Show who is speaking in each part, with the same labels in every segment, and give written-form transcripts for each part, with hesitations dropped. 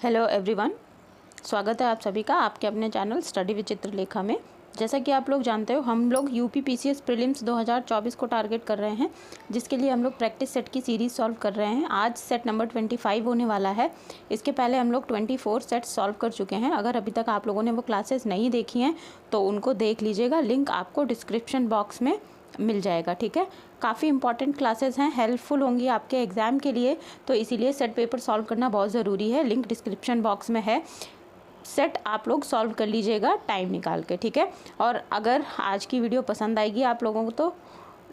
Speaker 1: Hello everyone, स्वागत है आप सभी का आपके अपने चैनल स्टडी विद चित्रलेखा में। जैसा कि आप लोग जानते हो, हम लोग यूपी पीसीएस प्रीलिम्स 2024 को टारगेट कर रहे हैं, जिसके लिए हम लोग प्रैक्टिस सेट की सीरीज़ सॉल्व कर रहे हैं। आज सेट नंबर 25 होने वाला है। इसके पहले हम लोग 24 सेट सॉल्व कर चुके हैं। अगर अभी तक आप लोगों ने वो क्लासेस नहीं देखी हैं तो उनको देख लीजिएगा, लिंक आपको डिस्क्रिप्शन बॉक्स में मिल जाएगा। ठीक है, काफ़ी इंपॉर्टेंट क्लासेस हैं, हेल्पफुल होंगी आपके एग्ज़ाम के लिए, तो इसीलिए सेट पेपर सॉल्व करना बहुत ज़रूरी है। लिंक डिस्क्रिप्शन बॉक्स में है, सेट आप लोग सॉल्व कर लीजिएगा टाइम निकाल के। ठीक है, और अगर आज की वीडियो पसंद आएगी आप लोगों को तो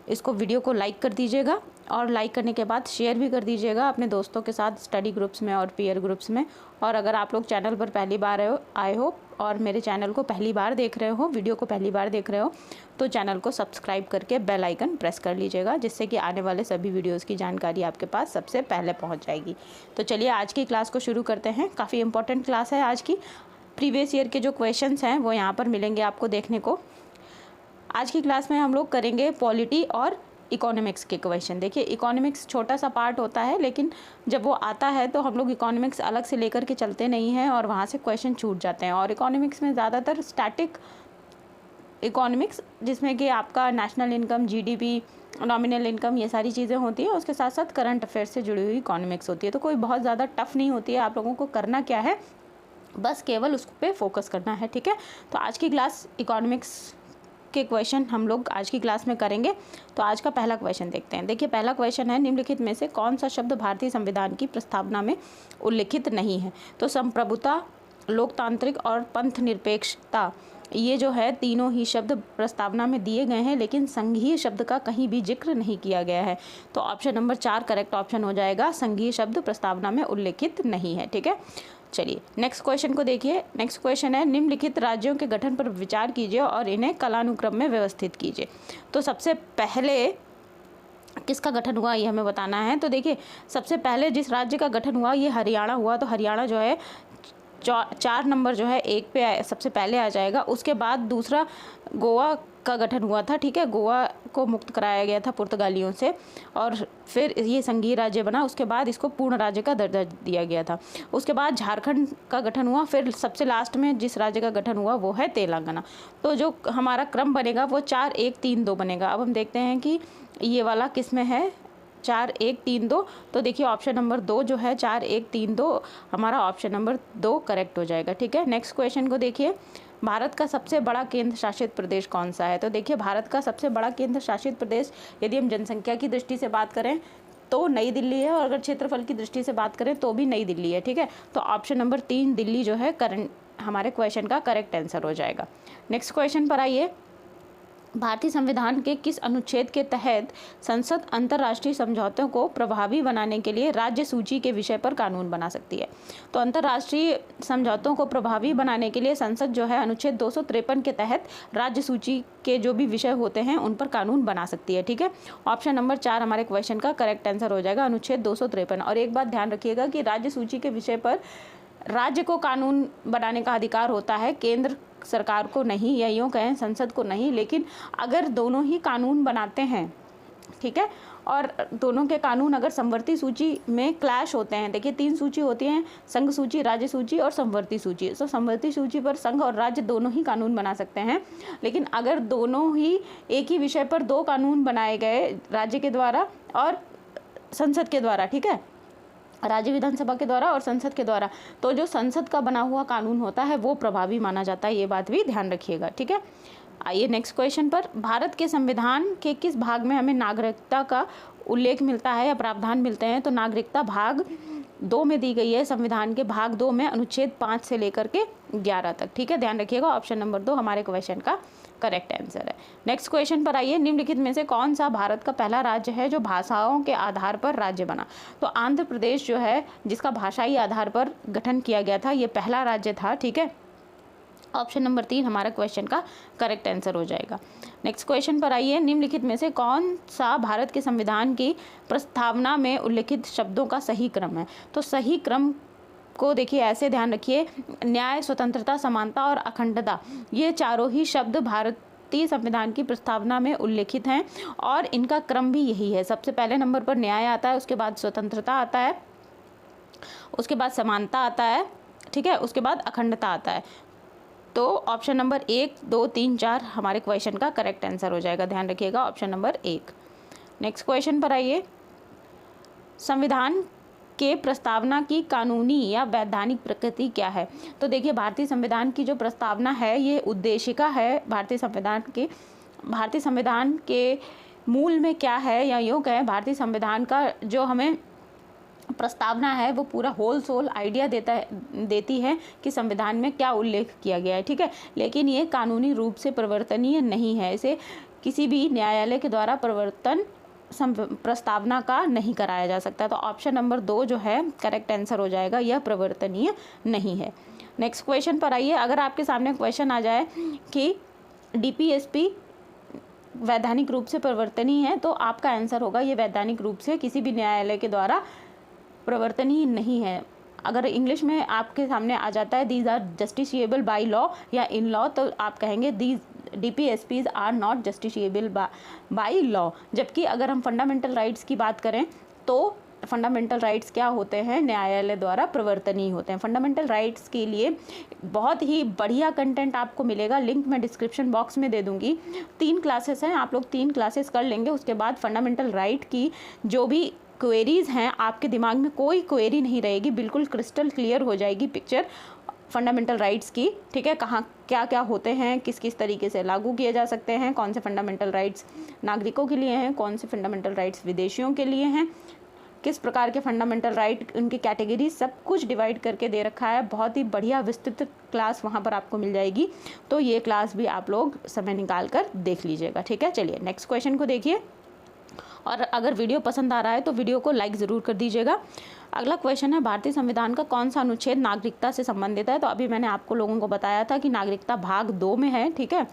Speaker 1: इसको वीडियो को लाइक कर दीजिएगा, और लाइक करने के बाद शेयर भी कर दीजिएगा अपने दोस्तों के साथ स्टडी ग्रुप्स में और पीयर ग्रुप्स में। और अगर आप लोग चैनल पर पहली बार आए हो और मेरे चैनल को पहली बार देख रहे हो, वीडियो को पहली बार देख रहे हो, तो चैनल को सब्सक्राइब करके बेल आइकन प्रेस कर लीजिएगा, जिससे कि आने वाले सभी वीडियोज़ की जानकारी आपके पास सबसे पहले पहुँच जाएगी। तो चलिए आज की क्लास को शुरू करते हैं। काफ़ी इंपॉर्टेंट क्लास है आज की। प्रीवियस ईयर के जो क्वेश्चंस हैं वो यहाँ पर मिलेंगे आपको देखने को। आज की क्लास में हम लोग करेंगे पॉलिटी और इकोनॉमिक्स के क्वेश्चन। देखिए, इकोनॉमिक्स छोटा सा पार्ट होता है, लेकिन जब वो आता है तो हम लोग इकोनॉमिक्स अलग से लेकर के चलते नहीं हैं और वहाँ से क्वेश्चन छूट जाते हैं। और इकोनॉमिक्स में ज़्यादातर स्टैटिक इकोनॉमिक्स, जिसमें कि आपका national income, GDP, nominal income, ये सारी चीज़ें होती हैं। उसके साथ साथ करंट अफेयर्स से जुड़ी हुई इकोनॉमिक्स होती है। तो कोई बहुत ज़्यादा टफ नहीं होती है। आप लोगों को करना क्या है, बस केवल उस पर फोकस करना है। ठीक है, तो आज की क्लास इकोनॉमिक्स के क्वेश्चन हम लोग आज की क्लास में करेंगे। तो आज का पहला क्वेश्चन देखते हैं। देखिए, पहला क्वेश्चन है, निम्नलिखित में से कौन सा शब्द भारतीय संविधान की प्रस्तावना में उल्लिखित नहीं है? तो संप्रभुता, लोकतांत्रिक और पंथ निरपेक्षता, ये जो है तीनों ही शब्द प्रस्तावना में दिए गए हैं, लेकिन संघीय शब्द का कहीं भी जिक्र नहीं किया गया है। तो ऑप्शन नंबर 4 करेक्ट ऑप्शन हो जाएगा। संघीय शब्द प्रस्तावना में उल्लिखित नहीं है। ठीक है, चलिए नेक्स्ट क्वेश्चन को देखिए। नेक्स्ट क्वेश्चन है, निम्नलिखित राज्यों के गठन पर विचार कीजिए और इन्हें कालानुक्रम में व्यवस्थित कीजिए। तो सबसे पहले किसका गठन हुआ ये हमें बताना है। तो देखिए, सबसे पहले जिस राज्य का गठन हुआ ये हरियाणा हुआ। तो हरियाणा जो है 4 नंबर जो है 1 पे सबसे पहले आ जाएगा। उसके बाद दूसरा गोवा का गठन हुआ था। ठीक है, गोवा को मुक्त कराया गया था पुर्तगालियों से और फिर ये संघीय राज्य बना। उसके बाद इसको पूर्ण राज्य का दर्जा दिया गया था। उसके बाद झारखंड का गठन हुआ। फिर सबसे लास्ट में जिस राज्य का गठन हुआ वो है तेलंगाना। तो जो हमारा क्रम बनेगा वो 4 1 3 2 बनेगा। अब हम देखते हैं कि ये वाला किस में है, 4 1 3 2। तो देखिए ऑप्शन नंबर 2 जो है 4 1 3 2, हमारा ऑप्शन नंबर 2 करेक्ट हो जाएगा। ठीक है, नेक्स्ट क्वेश्चन को देखिए। भारत का सबसे बड़ा केंद्र शासित प्रदेश कौन सा है? तो देखिए, भारत का सबसे बड़ा केंद्र शासित प्रदेश यदि हम जनसंख्या की दृष्टि से बात करें तो नई दिल्ली है, और अगर क्षेत्रफल की दृष्टि से बात करें तो भी नई दिल्ली है। ठीक है, तो ऑप्शन नंबर 3 दिल्ली जो है हमारे क्वेश्चन का करेक्ट आंसर हो जाएगा। नेक्स्ट क्वेश्चन पर आइए। भारतीय संविधान के किस अनुच्छेद के तहत संसद अंतर्राष्ट्रीय समझौतों को प्रभावी बनाने के लिए राज्य सूची के विषय पर कानून बना सकती है? तो अंतर्राष्ट्रीय समझौतों को प्रभावी बनाने के लिए संसद जो है अनुच्छेद 253 के तहत राज्य सूची के जो भी विषय होते हैं उन पर कानून बना सकती है। ठीक है, ऑप्शन नंबर 4 हमारे क्वेश्चन का करेक्ट आंसर हो जाएगा, अनुच्छेद 253। और एक बात ध्यान रखिएगा कि राज्य सूची के विषय पर राज्य को कानून बनाने का अधिकार होता है, केंद्र सरकार को नहीं, या यूँ कहें संसद को नहीं। लेकिन अगर दोनों ही कानून बनाते हैं, ठीक है, और दोनों के कानून अगर संवर्ती सूची में क्लैश होते हैं, देखिए 3 सूची होती हैं, संघ सूची, राज्य सूची और संवर्ती सूची। तो संवर्ती सूची पर संघ और राज्य दोनों ही कानून बना सकते हैं। लेकिन अगर दोनों ही एक ही विषय पर 2 कानून बनाए गए, राज्य के द्वारा और संसद के द्वारा, ठीक है, राज्य विधानसभा के द्वारा और संसद के द्वारा, तो जो संसद का बना हुआ कानून होता है वो प्रभावी माना जाता है। ये बात भी ध्यान रखिएगा। ठीक है, आइए नेक्स्ट क्वेश्चन पर। भारत के संविधान के किस भाग में हमें नागरिकता का उल्लेख मिलता है या प्रावधान मिलते हैं? तो नागरिकता भाग 2 में दी गई है। संविधान के भाग 2 में अनुच्छेद 5 से लेकर के 11 तक। ठीक है, ध्यान रखिएगा, ऑप्शन नंबर 2 हमारे क्वेश्चन का करेक्ट आंसर है। नेक्स्ट क्वेश्चन पर आइए। निम्नलिखित में से कौन सा भारत का पहला राज्य है जो भाषाओं के आधार पर राज्य बना? तो आंध्र प्रदेश जो है, जिसका भाषाई आधार पर गठन किया गया था, ये पहला राज्य था। ठीक है, ऑप्शन नंबर 3 हमारा क्वेश्चन का करेक्ट आंसर हो जाएगा। नेक्स्ट क्वेश्चन पर आइए। निम्नलिखित में से कौन सा भारत के संविधान की प्रस्तावना में उल्लिखित शब्दों का सही क्रम है? तो सही क्रम को देखिए ऐसे ध्यान रखिए, न्याय, स्वतंत्रता, समानता और अखंडता, ये चारों ही शब्द भारतीय संविधान की प्रस्तावना में उल्लिखित हैं और इनका क्रम भी यही है। सबसे पहले नंबर पर न्याय आता है, उसके बाद स्वतंत्रता आता है, उसके बाद समानता आता है, ठीक है, उसके बाद अखंडता आता है। तो ऑप्शन नंबर 1, 2, 3, 4 हमारे क्वेश्चन का करेक्ट आंसर हो जाएगा। ध्यान रखिएगा ऑप्शन नंबर 1। नेक्स्ट क्वेश्चन पर आइए। संविधान के प्रस्तावना की कानूनी या वैधानिक प्रकृति क्या है? तो देखिए, भारतीय संविधान की जो प्रस्तावना है ये उद्देशिका है भारतीय संविधान के मूल में क्या है, या यूँ कहें भारतीय संविधान का जो हमें प्रस्तावना है वो पूरा होल सोल आइडिया देती है कि संविधान में क्या उल्लेख किया गया है, ठीक है। लेकिन ये कानूनी रूप से परिवर्तनीय नहीं है, इसे किसी भी न्यायालय के द्वारा परिवर्तन प्रस्तावना का नहीं कराया जा सकता। तो ऑप्शन नंबर 2 जो है करेक्ट आंसर हो जाएगा, यह परिवर्तनीय नहीं है। नेक्स्ट क्वेश्चन पर आइए। अगर आपके सामने क्वेश्चन आ जाए कि DPSP वैधानिक रूप से परिवर्तनीय है, तो आपका आंसर होगा ये वैधानिक रूप से किसी भी न्यायालय के द्वारा परिवर्तनीय नहीं है। अगर इंग्लिश में आपके सामने आ जाता है these are justiciable by law या इन लॉ, तो आप कहेंगे these DPSPs are not justiciable by law. जबकि अगर हम फंडामेंटल राइट्स की बात करें तो फंडामेंटल राइट्स क्या होते हैं, न्यायालय द्वारा प्रवर्तनीय होते हैं। फंडामेंटल राइट्स के लिए बहुत ही बढ़िया कंटेंट आपको मिलेगा, लिंक मैं डिस्क्रिप्शन बॉक्स में दे दूंगी। 3 क्लासेस हैं, आप लोग 3 क्लासेस कर लेंगे। उसके बाद फंडामेंटल राइट की जो भी क्वेरीज़ हैं, आपके दिमाग में कोई क्वेरी नहीं रहेगी, बिल्कुल क्रिस्टल क्लियर हो जाएगी पिक्चर फंडामेंटल राइट्स की, ठीक है। कहाँ क्या क्या होते हैं, किस किस तरीके से लागू किए जा सकते हैं, कौन से फंडामेंटल राइट्स नागरिकों के लिए हैं, कौन से फंडामेंटल राइट्स विदेशियों के लिए हैं, किस प्रकार के फंडामेंटल राइट, उनकी कैटेगरी, सब कुछ डिवाइड करके दे रखा है। बहुत ही बढ़िया विस्तृत क्लास वहाँ पर आपको मिल जाएगी। तो ये क्लास भी आप लोग समय निकाल कर देख लीजिएगा, ठीक है। चलिए नेक्स्ट क्वेश्चन को देखिए, और अगर वीडियो पसंद आ रहा है तो वीडियो को लाइक ज़रूर कर दीजिएगा। अगला क्वेश्चन है, भारतीय संविधान का कौन सा अनुच्छेद नागरिकता से संबंधित है? तो अभी मैंने आपको लोगों को बताया था कि नागरिकता भाग 2 में है, ठीक है,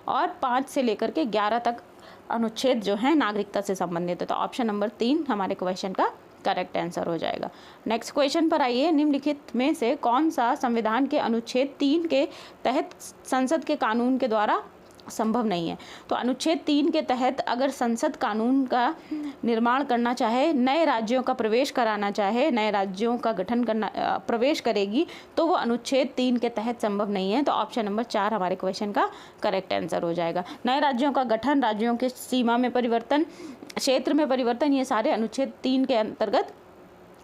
Speaker 1: और 5 से लेकर के 11 तक अनुच्छेद जो है नागरिकता से संबंधित है। तो ऑप्शन नंबर 3 हमारे क्वेश्चन का करेक्ट आंसर हो जाएगा। नेक्स्ट क्वेश्चन पर आइए। निम्नलिखित में से कौन सा संविधान के अनुच्छेद 3 के तहत संसद के कानून के द्वारा संभव नहीं है? तो अनुच्छेद 3 के तहत अगर संसद कानून का निर्माण करना चाहे, नए राज्यों का प्रवेश कराना चाहे, नए राज्यों का गठन करना प्रवेश करेगी, तो वो अनुच्छेद 3 के तहत संभव नहीं है। तो ऑप्शन नंबर 4 हमारे क्वेश्चन का करेक्ट आंसर हो जाएगा। नए राज्यों का गठन, राज्यों के सीमा में परिवर्तन, क्षेत्र में परिवर्तन, ये सारे अनुच्छेद 3 के अंतर्गत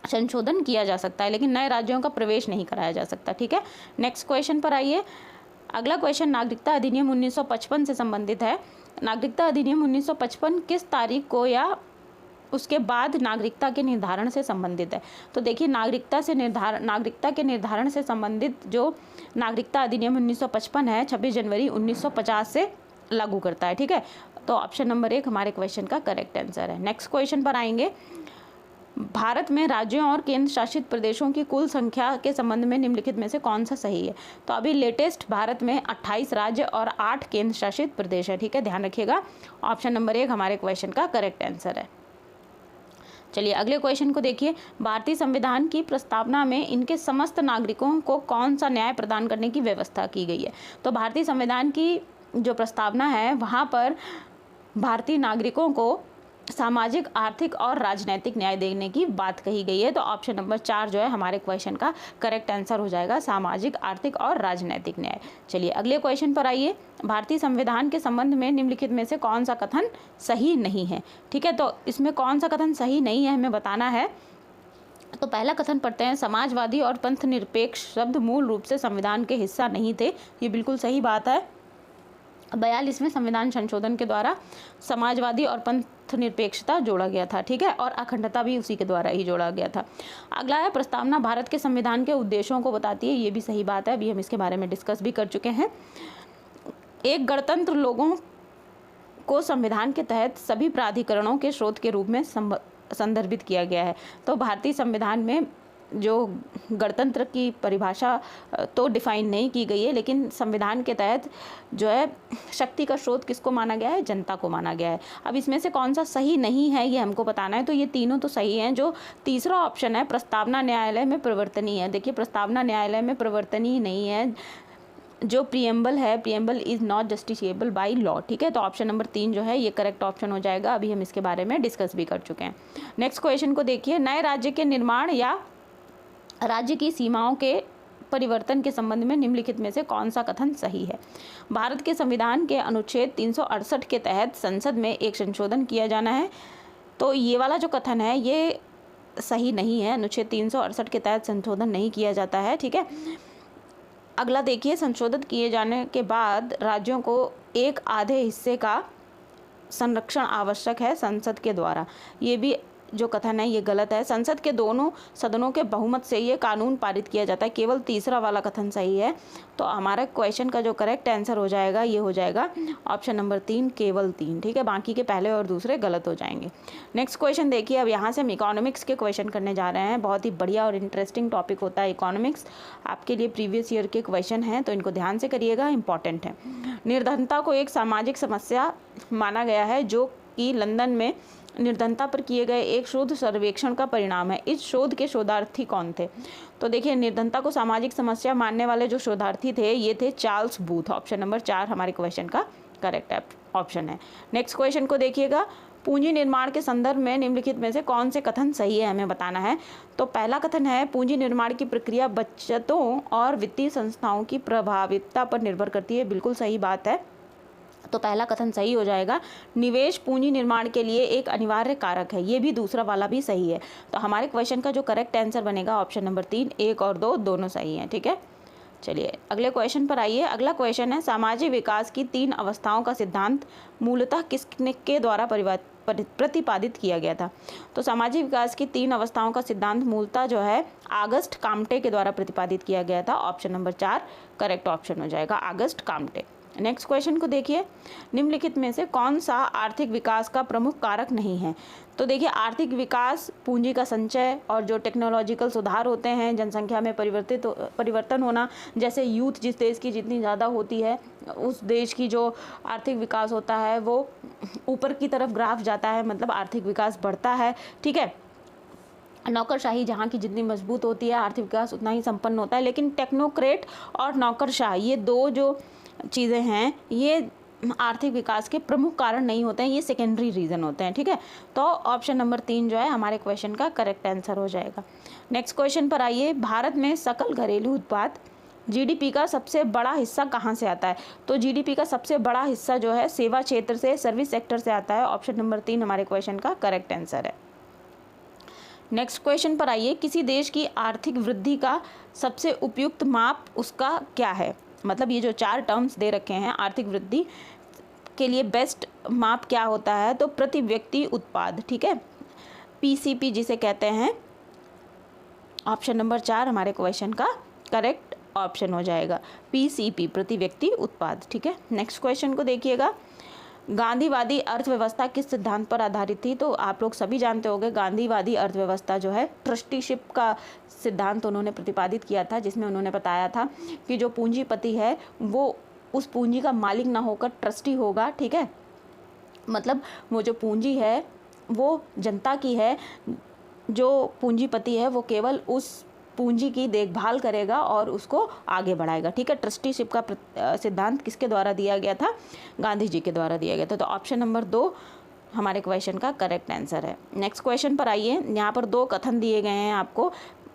Speaker 1: संशोधन किया जा सकता है, लेकिन नए राज्यों का प्रवेश नहीं कराया जा सकता, ठीक है। नेक्स्ट क्वेश्चन पर आइए। अगला क्वेश्चन नागरिकता अधिनियम 1955 से संबंधित है। नागरिकता अधिनियम 1955 किस तारीख को या उसके बाद नागरिकता के निर्धारण से संबंधित है? तो देखिए, नागरिकता के निर्धारण से संबंधित जो नागरिकता अधिनियम 1955 है 26 जनवरी 1950 से लागू करता है, ठीक है। तो ऑप्शन नंबर 1 हमारे क्वेश्चन का करेक्ट आंसर है। नेक्स्ट क्वेश्चन पर आएंगे। भारत में राज्यों और केंद्र शासित प्रदेशों की कुल संख्या के संबंध में निम्नलिखित में से कौन सा सही है? तो अभी लेटेस्ट भारत में 28 राज्य और 8 केंद्र शासित प्रदेश है, ठीक है, ध्यान रखिएगा। ऑप्शन नंबर 1 हमारे क्वेश्चन का करेक्ट आंसर है। चलिए अगले क्वेश्चन को देखिए। भारतीय संविधान की प्रस्तावना में इनके समस्त नागरिकों को कौन सा न्याय प्रदान करने की व्यवस्था की गई है? तो भारतीय संविधान की जो प्रस्तावना है वहाँ पर भारतीय नागरिकों को सामाजिक, आर्थिक और राजनीतिक न्याय देने की बात कही गई है। तो ऑप्शन नंबर 4 जो है हमारे क्वेश्चन का करेक्ट आंसर हो जाएगा, सामाजिक, आर्थिक और राजनीतिक न्याय। चलिए अगले क्वेश्चन पर आइए। भारतीय संविधान के संबंध में निम्नलिखित में से कौन सा कथन सही नहीं है? ठीक है, तो इसमें कौन सा कथन सही नहीं है हमें बताना है। तो पहला कथन पढ़ते हैं, समाजवादी और पंथ निरपेक्ष शब्द मूल रूप से संविधान के हिस्सा नहीं थे। ये बिल्कुल सही बात है। 42वें संविधान संशोधन के द्वारा समाजवादी और पंथ निरपेक्षता जोड़ा गया था, ठीक है, और अखंडता भी उसी के द्वारा ही जोड़ा गया था। अगला है, प्रस्तावना भारत के संविधान के उद्देश्यों को बताती है। ये भी सही बात है, अभी हम इसके बारे में डिस्कस भी कर चुके हैं। एक गणतंत्र लोगों को संविधान के तहत सभी प्राधिकरणों के स्रोत के रूप में संदर्भित किया गया है। तो भारतीय संविधान में जो गणतंत्र की परिभाषा तो डिफाइन नहीं की गई है, लेकिन संविधान के तहत जो है शक्ति का स्रोत किसको माना गया है? जनता को माना गया है। अब इसमें से कौन सा सही नहीं है ये हमको बताना है। तो ये तीनों तो सही हैं। जो तीसरा ऑप्शन है, प्रस्तावना न्यायालय में परिवर्तनीय है। देखिए, प्रस्तावना न्यायालय में परिवर्तनीय नहीं है। जो प्रीएम्बल है, preamble is not justiciable by law, ठीक है। तो ऑप्शन नंबर 3 जो है ये करेक्ट ऑप्शन हो जाएगा। अभी हम इसके बारे में डिस्कस भी कर चुके हैं। नेक्स्ट क्वेश्चन को देखिए। नए राज्य के निर्माण या राज्य की सीमाओं के परिवर्तन के संबंध में निम्नलिखित में से कौन सा कथन सही है। भारत के संविधान के अनुच्छेद 368 के तहत संसद में एक संशोधन किया जाना है। तो ये वाला जो कथन है ये सही नहीं है, अनुच्छेद 368 के तहत संशोधन नहीं किया जाता है, ठीक है। अगला देखिए, संशोधित किए जाने के बाद राज्यों को एक आधे हिस्से का संरक्षण आवश्यक है संसद के द्वारा। ये भी जो कथन है ये गलत है। संसद के दोनों सदनों के बहुमत से ये कानून पारित किया जाता है। केवल तीसरा वाला कथन सही है। तो हमारा क्वेश्चन का जो करेक्ट आंसर हो जाएगा ये हो जाएगा ऑप्शन नंबर 3, केवल 3, ठीक है। बाकी के पहले और दूसरे गलत हो जाएंगे। नेक्स्ट क्वेश्चन देखिए, अब यहाँ से हम इकोनॉमिक्स के क्वेश्चन करने जा रहे हैं। बहुत ही बढ़िया और इंटरेस्टिंग टॉपिक होता है इकोनॉमिक्स। आपके लिए प्रीवियस ईयर के क्वेश्चन हैं तो इनको ध्यान से करिएगा, इंपॉर्टेंट है। निर्धनता को एक सामाजिक समस्या माना गया है जो कि लंदन में निर्धनता पर किए गए एक शोध सर्वेक्षण का परिणाम है। इस शोध के शोधार्थी कौन थे? तो देखिए, निर्धनता को सामाजिक समस्या मानने वाले जो शोधार्थी थे ये थे चार्ल्स बूथ। ऑप्शन नंबर 4 हमारे क्वेश्चन का करेक्ट ऑप्शन है। नेक्स्ट क्वेश्चन को देखिएगा, पूंजी निर्माण के संदर्भ में निम्नलिखित में से कौन से कथन सही है, हमें बताना है। तो पहला कथन है, पूंजी निर्माण की प्रक्रिया बचतों और वित्तीय संस्थाओं की प्रभाविता पर निर्भर करती है। बिल्कुल सही बात है, तो पहला कथन सही हो जाएगा। निवेश पूंजी निर्माण के लिए एक अनिवार्य कारक है, ये भी दूसरा वाला भी सही है। तो हमारे क्वेश्चन का जो करेक्ट आंसर बनेगा ऑप्शन नंबर 3, 1 और 2 दोनों सही हैं, ठीक है। चलिए अगले क्वेश्चन पर आइए। अगला क्वेश्चन है, सामाजिक विकास की 3 अवस्थाओं का सिद्धांत मूलतः किसके द्वारा प्रतिपादित किया गया था? तो सामाजिक विकास की 3 अवस्थाओं का सिद्धांत मूलतः जो है ऑगस्ट काम्टे के द्वारा प्रतिपादित किया गया था। ऑप्शन नंबर 4 करेक्ट ऑप्शन हो जाएगा, ऑगस्ट काम्टे। नेक्स्ट क्वेश्चन को देखिए, निम्नलिखित में से कौन सा आर्थिक विकास का प्रमुख कारक नहीं है? तो देखिए, आर्थिक विकास पूंजी का संचय और जो टेक्नोलॉजिकल सुधार होते हैं, जनसंख्या में परिवर्तन होना, जैसे यूथ जिस देश की जितनी ज़्यादा होती है उस देश की जो आर्थिक विकास होता है वो ऊपर की तरफ ग्राफ जाता है, मतलब आर्थिक विकास बढ़ता है, ठीक है। नौकरशाही जहाँ की जितनी मजबूत होती है आर्थिक विकास उतना ही संपन्न होता है। लेकिन टेक्नोक्रेट और नौकरशाह ये दो जो चीज़ें हैं ये आर्थिक विकास के प्रमुख कारण नहीं होते हैं, ये सेकेंडरी रीज़न होते हैं, ठीक है। तो ऑप्शन नंबर 3 जो है हमारे क्वेश्चन का करेक्ट आंसर हो जाएगा। नेक्स्ट क्वेश्चन पर आइए, भारत में सकल घरेलू उत्पाद जीडीपी का सबसे बड़ा हिस्सा कहाँ से आता है? तो जीडीपी का सबसे बड़ा हिस्सा जो है सेवा क्षेत्र से, सर्विस सेक्टर से आता है। ऑप्शन नंबर 3 हमारे क्वेश्चन का करेक्ट आंसर है। नेक्स्ट क्वेश्चन पर आइए, किसी देश की आर्थिक वृद्धि का सबसे उपयुक्त माप उसका क्या है? मतलब ये जो 4 टर्म्स दे रखे हैं आर्थिक वृद्धि के लिए बेस्ट माप क्या होता है? तो प्रति व्यक्ति उत्पाद, ठीक है, पीसीपी जिसे कहते हैं। ऑप्शन नंबर 4 हमारे क्वेश्चन का करेक्ट ऑप्शन हो जाएगा, पीसीपी प्रति व्यक्ति उत्पाद, ठीक है। नेक्स्ट क्वेश्चन को देखिएगा, गांधीवादी अर्थव्यवस्था किस सिद्धांत पर आधारित थी? तो आप लोग सभी जानते होंगे गांधीवादी अर्थव्यवस्था जो है ट्रस्टीशिप का सिद्धांत उन्होंने प्रतिपादित किया था, जिसमें उन्होंने बताया था कि जो पूंजीपति है वो उस पूंजी का मालिक ना होकर ट्रस्टी होगा, ठीक है। मतलब वो जो पूंजी है वो जनता की है, जो पूंजीपति है वो केवल उस पूंजी की देखभाल करेगा और उसको आगे बढ़ाएगा, ठीक है। ट्रस्टीशिप का सिद्धांत किसके द्वारा दिया गया था? गांधी जी के द्वारा दिया गया था। तो ऑप्शन नंबर 2 हमारे क्वेश्चन का करेक्ट आंसर है। नेक्स्ट क्वेश्चन पर आइए, यहाँ पर 2 कथन दिए गए हैं आपको,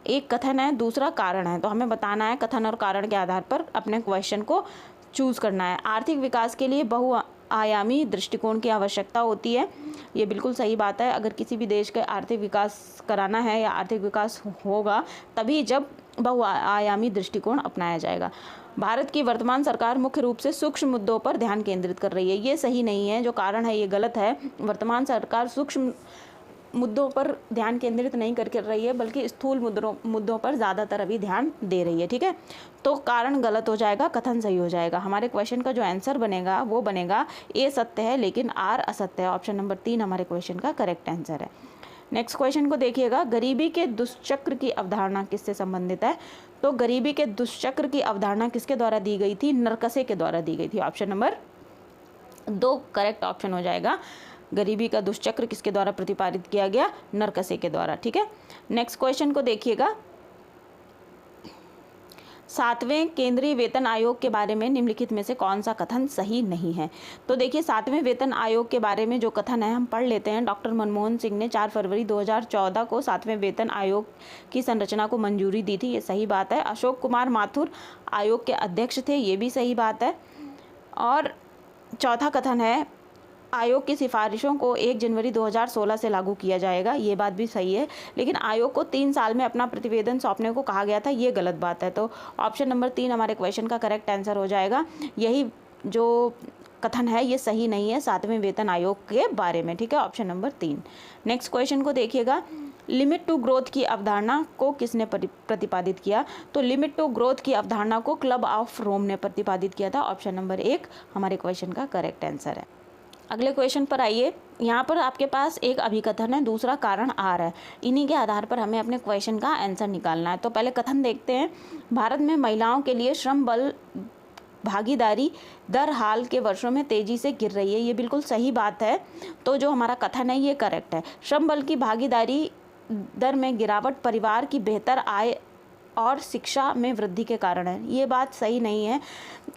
Speaker 1: एक कथन है दूसरा कारण है। तो हमें बताना है कथन और कारण के आधार पर अपने क्वेश्चन को चूज़ करना है। आर्थिक विकास के लिए बहुआयामी दृष्टिकोण की आवश्यकता होती है, ये बिल्कुल सही बात है। अगर किसी भी देश के आर्थिक विकास कराना है या आर्थिक विकास होगा तभी जब बहुआयामी दृष्टिकोण अपनाया जाएगा। भारत की वर्तमान सरकार मुख्य रूप से सूक्ष्म मुद्दों पर ध्यान केंद्रित कर रही है, ये सही नहीं है। जो कारण है ये गलत है। वर्तमान सरकार सूक्ष्म मुद्दों पर ध्यान केंद्रित नहीं कर रही है बल्कि स्थूल मुद्दों पर ज़्यादातर अभी ध्यान दे रही है, ठीक है। तो कारण गलत हो जाएगा, कथन सही हो जाएगा। हमारे क्वेश्चन का जो आंसर बनेगा वो बनेगा ए सत्य है लेकिन आर असत्य है। ऑप्शन नंबर 3 हमारे क्वेश्चन का करेक्ट आंसर है। नेक्स्ट क्वेश्चन को देखिएगा, गरीबी के दुष्चक्र की अवधारणा किससे संबंधित है? तो गरीबी के दुष्चक्र की अवधारणा किसके द्वारा दी गई थी? नरकसे के द्वारा दी गई थी। ऑप्शन नंबर 2 करेक्ट ऑप्शन हो जाएगा। गरीबी का दुष्चक्र किसके द्वारा प्रतिपादित किया गया? नरकसे के द्वारा, ठीक है। नेक्स्ट क्वेश्चन को देखिएगा, 7वें केंद्रीय वेतन आयोग के बारे में निम्नलिखित में से कौन सा कथन सही नहीं है। तो देखिए 7वें वेतन आयोग के बारे में जो कथन है हम पढ़ लेते हैं। डॉक्टर मनमोहन सिंह ने 4 फरवरी 2014 को 7वें वेतन आयोग की संरचना को मंजूरी दी थी, ये सही बात है। अशोक कुमार माथुर आयोग के अध्यक्ष थे, ये भी सही बात है। और चौथा कथन है आयोग की सिफारिशों को 1 जनवरी 2016 से लागू किया जाएगा, ये बात भी सही है। लेकिन आयोग को 3 साल में अपना प्रतिवेदन सौंपने को कहा गया था, ये गलत बात है। तो ऑप्शन नंबर 3 हमारे क्वेश्चन का करेक्ट आंसर हो जाएगा। यही जो कथन है ये सही नहीं है 7वें वेतन आयोग के बारे में, ठीक है, ऑप्शन नंबर 3। नेक्स्ट क्वेश्चन को देखिएगा, लिमिट टू ग्रोथ की अवधारणा को किसने प्रतिपादित किया। तो लिमिट टू ग्रोथ की अवधारणा को क्लब ऑफ रोम ने प्रतिपादित किया था, ऑप्शन नंबर 1 हमारे क्वेश्चन का करेक्ट आंसर है। अगले क्वेश्चन पर आइए। यहाँ पर आपके पास एक अभिकथन है, दूसरा कारण आर है। इन्हीं के आधार पर हमें अपने क्वेश्चन का आंसर निकालना है। तो पहले कथन देखते हैं। भारत में महिलाओं के लिए श्रम बल भागीदारी दर हाल के वर्षों में तेजी से गिर रही है, ये बिल्कुल सही बात है। तो जो हमारा कथन है ये करेक्ट है। श्रम बल की भागीदारी दर में गिरावट परिवार की बेहतर आय और शिक्षा में वृद्धि के कारण है, ये बात सही नहीं है।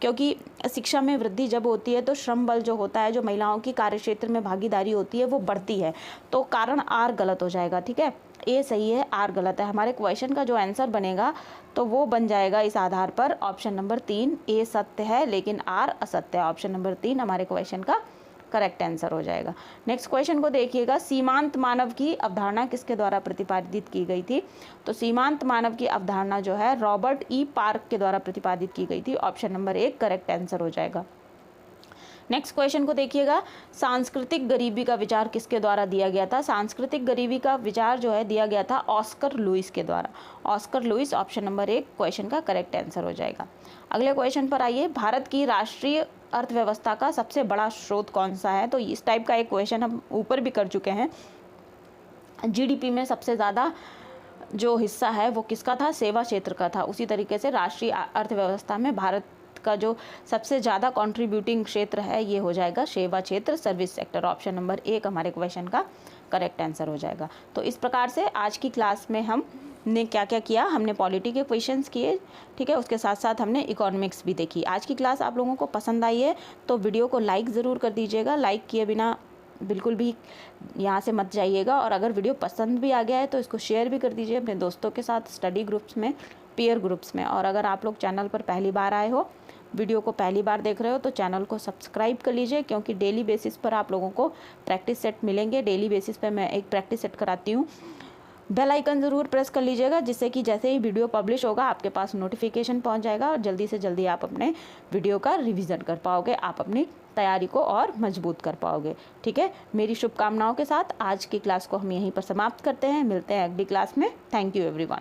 Speaker 1: क्योंकि शिक्षा में वृद्धि जब होती है तो श्रम बल जो होता है, जो महिलाओं की कार्यक्षेत्र में भागीदारी होती है वो बढ़ती है। तो कारण आर गलत हो जाएगा, ठीक है, ए सही है, आर गलत है। हमारे क्वेश्चन का जो आंसर बनेगा तो वो बन जाएगा इस आधार पर ऑप्शन नंबर 3, ए सत्य है लेकिन आर असत्य है। ऑप्शन नंबर 3 हमारे क्वेश्चन का करेक्ट आंसर हो जाएगा। नेक्स्ट क्वेश्चन को देखिएगा, सीमांत मानव की अवधारणा किसके द्वारा प्रतिपादित की गई थी। तो सीमांत मानव की अवधारणा जो है रॉबर्ट ई पार्क के द्वारा प्रतिपादित की गई थी, ऑप्शन नंबर 1 करेक्ट आंसर हो जाएगा। नेक्स्ट क्वेश्चन को देखिएगा, सांस्कृतिक गरीबी का विचार किसके द्वारा दिया गया था। सांस्कृतिक गरीबी का विचार जो है दिया गया था ऑस्कर लुइस के द्वारा, Oscar Lewis option number 1 question का करेक्ट आंसर हो जाएगा। अगले क्वेश्चन पर आइए, भारत की राष्ट्रीय अर्थव्यवस्था का सबसे बड़ा स्रोत कौन सा है। तो इस टाइप का एक क्वेश्चन हम ऊपर भी कर चुके हैं। जीडीपी में सबसे ज़्यादा जो हिस्सा है वो किसका था, सेवा क्षेत्र का था। उसी तरीके से राष्ट्रीय अर्थव्यवस्था में भारत का जो सबसे ज़्यादा कंट्रीब्यूटिंग क्षेत्र है ये हो जाएगा सेवा क्षेत्र, सर्विस सेक्टर, ऑप्शन नंबर 1 हमारे क्वेश्चन का करेक्ट आंसर हो जाएगा। तो इस प्रकार से आज की क्लास में हमने क्या क्या किया, हमने पॉलिटी के क्वेश्चंस किए, ठीक है, उसके साथ साथ हमने इकोनॉमिक्स भी देखी। आज की क्लास आप लोगों को पसंद आई है तो वीडियो को लाइक ज़रूर कर दीजिएगा, लाइक किए बिना बिल्कुल भी यहाँ से मत जाइएगा। और अगर वीडियो पसंद भी आ गया है तो इसको शेयर भी कर दीजिए अपने दोस्तों के साथ, स्टडी ग्रुप्स में, पीयर ग्रुप्स में। और अगर आप लोग चैनल पर पहली बार आए हो, वीडियो को पहली बार देख रहे हो तो चैनल को सब्सक्राइब कर लीजिए, क्योंकि डेली बेसिस पर आप लोगों को प्रैक्टिस सेट मिलेंगे। डेली बेसिस पर मैं एक प्रैक्टिस सेट कराती हूँ। बेल आइकन ज़रूर प्रेस कर लीजिएगा, जिससे कि जैसे ही वीडियो पब्लिश होगा आपके पास नोटिफिकेशन पहुंच जाएगा और जल्दी से जल्दी आप अपने वीडियो का रिवीजन कर पाओगे, आप अपनी तैयारी को और मजबूत कर पाओगे, ठीक है। मेरी शुभकामनाओं के साथ आज की क्लास को हम यहीं पर समाप्त करते हैं। मिलते हैं अगली क्लास में। Thank you everyone.